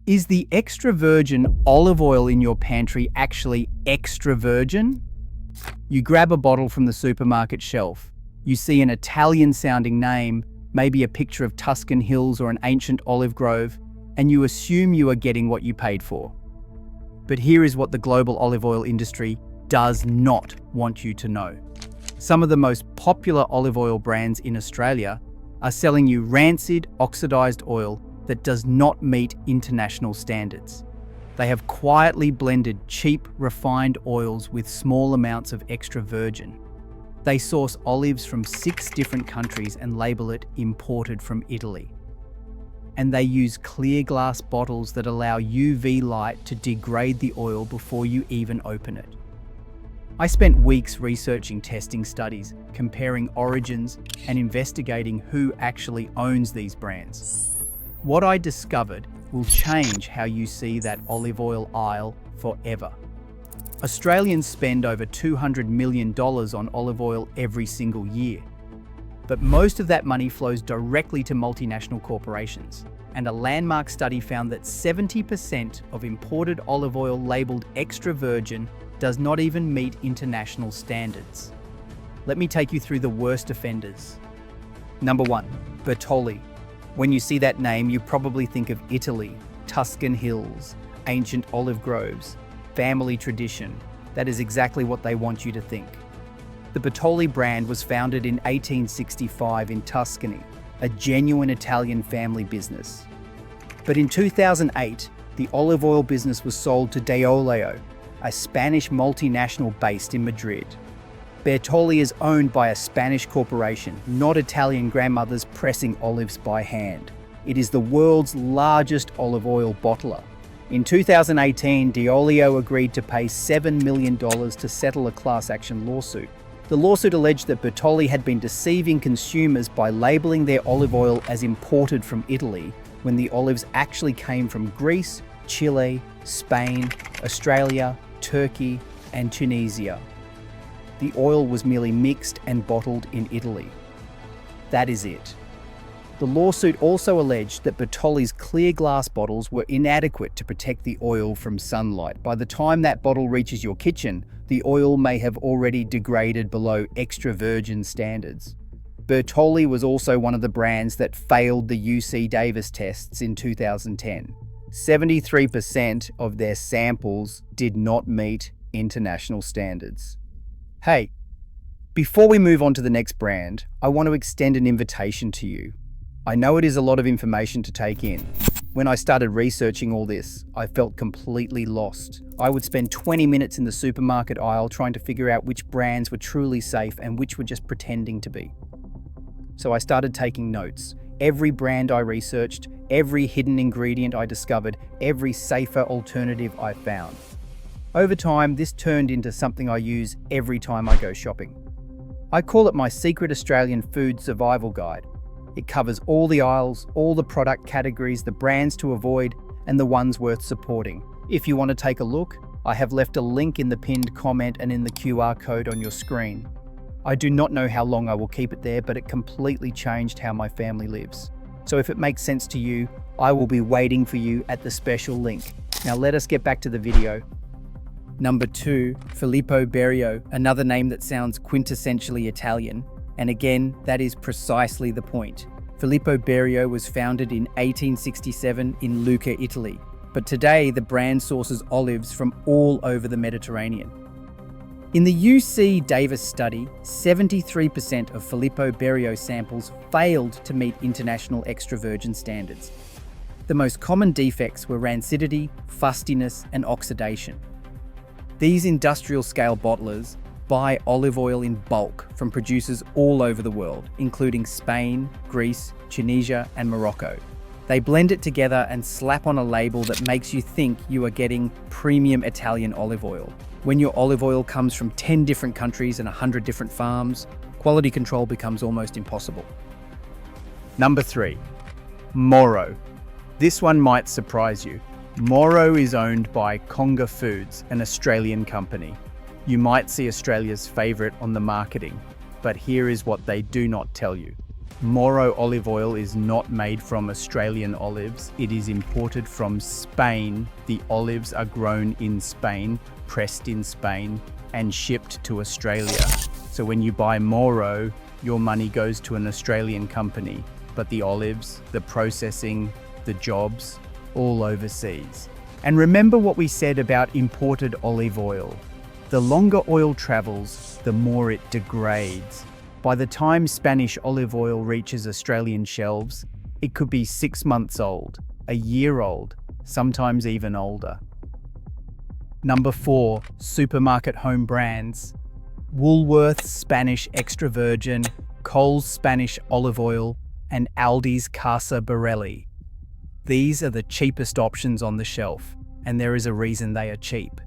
Is the extra virgin olive oil in your pantry actually extra virgin? You grab a bottle from the supermarket shelf. You see an Italian-sounding name, maybe a picture of Tuscan hills or an ancient olive grove, and you assume you are getting what you paid for. But here is what the global olive oil industry does not want you to know. Some of the most popular olive oil brands in Australia are selling you rancid, oxidized oil that does not meet international standards. They have quietly blended cheap, refined oils with small amounts of extra virgin. They source olives from 6 different countries and label it imported from Italy. And they use clear glass bottles that allow UV light to degrade the oil before you even open it. I spent weeks researching testing studies, comparing origins, and investigating who actually owns these brands. What I discovered will change how you see that olive oil aisle forever. Australians spend over $200 million on olive oil every single year. But most of that money flows directly to multinational corporations. And a landmark study found that 70% of imported olive oil labeled extra virgin does not even meet international standards. Let me take you through the worst offenders. Number 1, Bertolli. When you see that name, you probably think of Italy, Tuscan hills, ancient olive groves, family tradition. That is exactly what they want you to think. The Bertolli brand was founded in 1865 in Tuscany, a genuine Italian family business. But in 2008, the olive oil business was sold to Deoleo, a Spanish multinational based in Madrid. Bertolli is owned by a Spanish corporation, not Italian grandmothers pressing olives by hand. It is the world's largest olive oil bottler. In 2018, Deoleo agreed to pay $7 million to settle a class action lawsuit. The lawsuit alleged that Bertolli had been deceiving consumers by labeling their olive oil as imported from Italy when the olives actually came from Greece, Chile, Spain, Australia, Turkey, and Tunisia. The oil was merely mixed and bottled in Italy. That is it. The lawsuit also alleged that Bertolli's clear glass bottles were inadequate to protect the oil from sunlight. By the time that bottle reaches your kitchen, the oil may have already degraded below extra virgin standards. Bertolli was also one of the brands that failed the UC Davis tests in 2010. 73% of their samples did not meet international standards. Hey, before we move on to the next brand, I want to extend an invitation to you. I know it is a lot of information to take in. When I started researching all this, I felt completely lost. I would spend 20 minutes in the supermarket aisle trying to figure out which brands were truly safe and which were just pretending to be. So I started taking notes. Every brand I researched, every hidden ingredient I discovered, every safer alternative I found. Over time, this turned into something I use every time I go shopping. I call it my secret Australian food survival guide. It covers all the aisles, all the product categories, the brands to avoid, and the ones worth supporting. If you want to take a look, I have left a link in the pinned comment and in the QR code on your screen. I do not know how long I will keep it there, but it completely changed how my family lives. So if it makes sense to you, I will be waiting for you at the special link. Now let us get back to the video. Number 2, Filippo Berio, another name that sounds quintessentially Italian. And again, that is precisely the point. Filippo Berio was founded in 1867 in Lucca, Italy. But today, the brand sources olives from all over the Mediterranean. In the UC Davis study, 73% of Filippo Berio samples failed to meet international extra virgin standards. The most common defects were rancidity, fustiness, and oxidation. These industrial-scale bottlers buy olive oil in bulk from producers all over the world, including Spain, Greece, Tunisia, and Morocco. They blend it together and slap on a label that makes you think you are getting premium Italian olive oil. When your olive oil comes from 10 different countries and 100 different farms, quality control becomes almost impossible. Number 3, Moro. This one might surprise you. Moro is owned by Conga Foods, an Australian company. You might see Australia's favourite on the marketing, but here is what they do not tell you. Moro olive oil is not made from Australian olives. It is imported from Spain. The olives are grown in Spain, pressed in Spain, and shipped to Australia. So when you buy Moro, your money goes to an Australian company, but the olives, the processing, the jobs, all overseas. And remember what we said about imported olive oil. The longer oil travels, the more it degrades. By the time Spanish olive oil reaches Australian shelves, it could be 6 months old, a year old, sometimes even older. Number 4, supermarket home brands. Woolworth's Spanish extra virgin, Coles Spanish olive oil, and Aldi's Casa Borelli. These are the cheapest options on the shelf, and there is a reason they are cheap.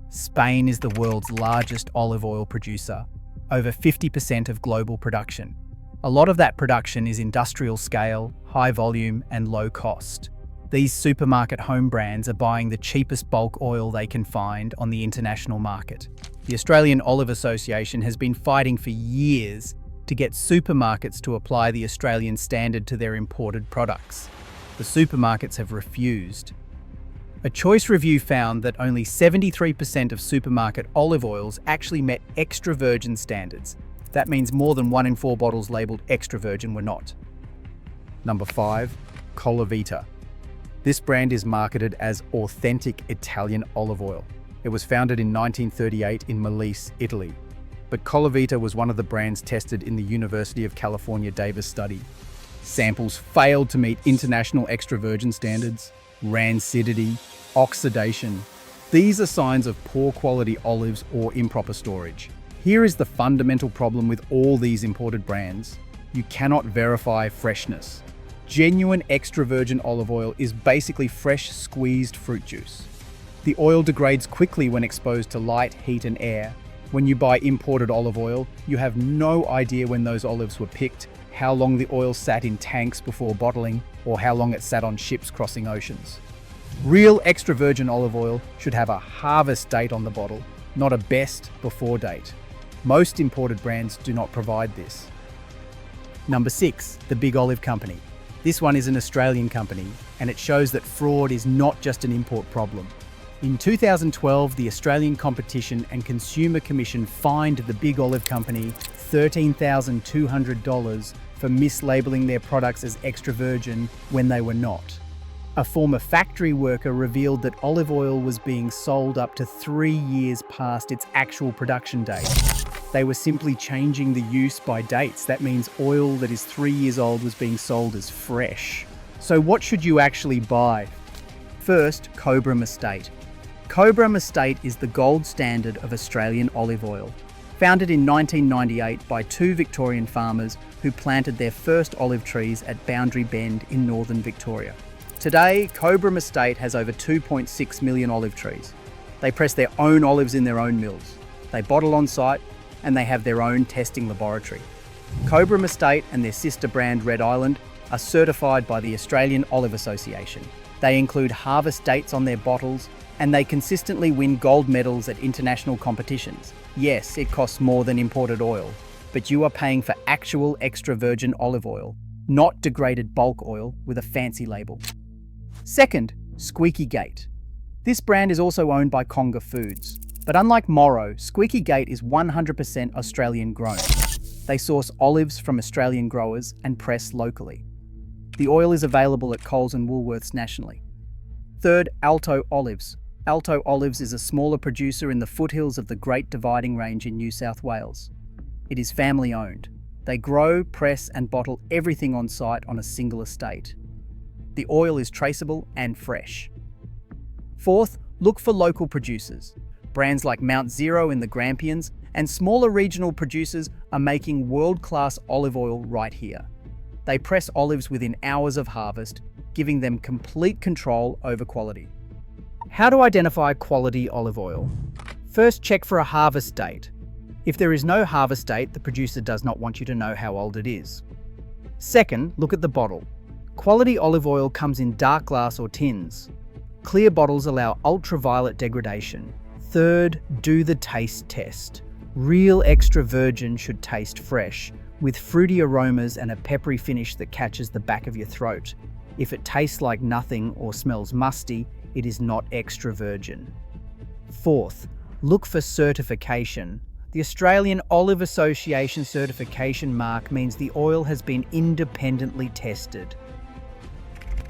Spain is the world's largest olive oil producer, over 50% of global production. A lot of that production is industrial scale, high volume, and low cost. These supermarket home brands are buying the cheapest bulk oil they can find on the international market. The Australian Olive Association has been fighting for years to get supermarkets to apply the Australian standard to their imported products. The supermarkets have refused. A choice review found that only 73% of supermarket olive oils actually met extra virgin standards. That means more than 1 in 4 bottles labelled extra virgin were not. Number 5, Colavita. This brand is marketed as authentic Italian olive oil. It was founded in 1938 in Molise, Italy. But Colavita was one of the brands tested in the University of California Davis study. Samples failed to meet international extra virgin standards, rancidity, oxidation. These are signs of poor quality olives or improper storage. Here is the fundamental problem with all these imported brands. You cannot verify freshness. Genuine extra virgin olive oil is basically fresh squeezed fruit juice. The oil degrades quickly when exposed to light, heat, and air. When you buy imported olive oil, you have no idea when those olives were picked, how long the oil sat in tanks before bottling, or how long it sat on ships crossing oceans. Real extra virgin olive oil should have a harvest date on the bottle, not a best before date. Most imported brands do not provide this. Number 6, the Big Olive Company. This one is an Australian company, and it shows that fraud is not just an import problem. In 2012, the Australian Competition and Consumer Commission fined the Big Olive Company $13,200 for mislabeling their products as extra virgin when they were not. A former factory worker revealed that olive oil was being sold up to 3 years past its actual production date. They were simply changing the use by dates. That means oil that is 3 years old was being sold as fresh. So what should you actually buy? First, Cobram Estate. Cobram Estate is the gold standard of Australian olive oil. Founded in 1998 by 2 Victorian farmers who planted their first olive trees at Boundary Bend in northern Victoria. Today, Cobram Estate has over 2.6 million olive trees. They press their own olives in their own mills. They bottle on site, and they have their own testing laboratory. Cobram Estate and their sister brand Red Island are certified by the Australian Olive Association. They include harvest dates on their bottles, and they consistently win gold medals at international competitions. Yes, it costs more than imported oil, but you are paying for actual extra virgin olive oil, not degraded bulk oil with a fancy label. Second, Squeaky Gate. This brand is also owned by Conga Foods, but unlike Moro, Squeaky Gate is 100% Australian grown. They source olives from Australian growers and press locally. The oil is available at Coles and Woolworths nationally. Third, Alto Olives. Alto Olives is a smaller producer in the foothills of the Great Dividing Range in New South Wales. It is family owned. They grow, press, and bottle everything on site on a single estate. The oil is traceable and fresh. Fourth, look for local producers. Brands like Mount Zero in the Grampians and smaller regional producers are making world-class olive oil right here. They press olives within hours of harvest, giving them complete control over quality. How to identify quality olive oil? First, check for a harvest date. If there is no harvest date, the producer does not want you to know how old it is. Second, look at the bottle. Quality olive oil comes in dark glass or tins. Clear bottles allow ultraviolet degradation. Third, do the taste test. Real extra virgin should taste fresh. with fruity aromas and a peppery finish that catches the back of your throat. If it tastes like nothing or smells musty, it is not extra virgin. Fourth, look for certification. The Australian Olive Association certification mark means the oil has been independently tested.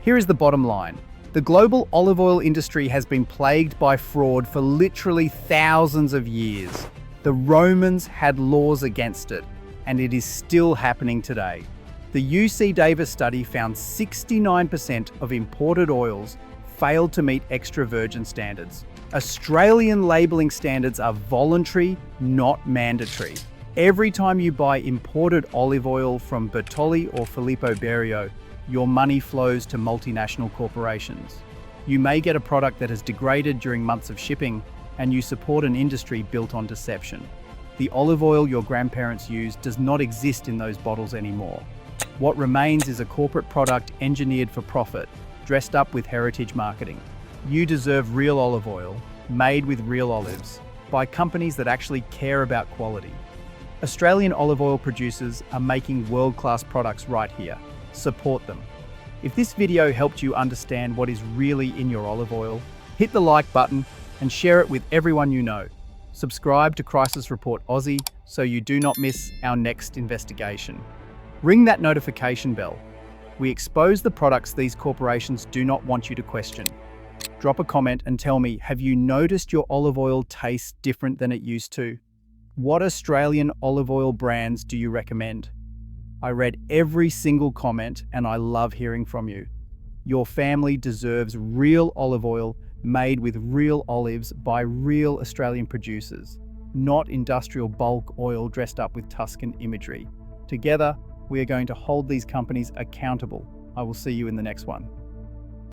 Here is the bottom line. The global olive oil industry has been plagued by fraud for literally thousands of years. The Romans had laws against it, and it is still happening today. The UC Davis study found 69% of imported oils failed to meet extra virgin standards. Australian labelling standards are voluntary, not mandatory. Every time you buy imported olive oil from Bertolli or Filippo Berio, your money flows to multinational corporations. You may get a product that has degraded during months of shipping, and you support an industry built on deception. The olive oil your grandparents used does not exist in those bottles anymore. What remains is a corporate product engineered for profit, dressed up with heritage marketing. You deserve real olive oil, made with real olives, by companies that actually care about quality. Australian olive oil producers are making world-class products right here. Support them. If this video helped you understand what is really in your olive oil, hit the like button and share it with everyone you know. Subscribe to Crisis Report Aussie so you do not miss our next investigation. Ring that notification bell. We expose the products these corporations do not want you to question. Drop a comment and tell me, have you noticed your olive oil tastes different than it used to? What Australian olive oil brands do you recommend? I read every single comment and I love hearing from you. Your family deserves real olive oil made with real olives by real Australian producers, not industrial bulk oil dressed up with Tuscan imagery. Together, we are going to hold these companies accountable. I will see you in the next one.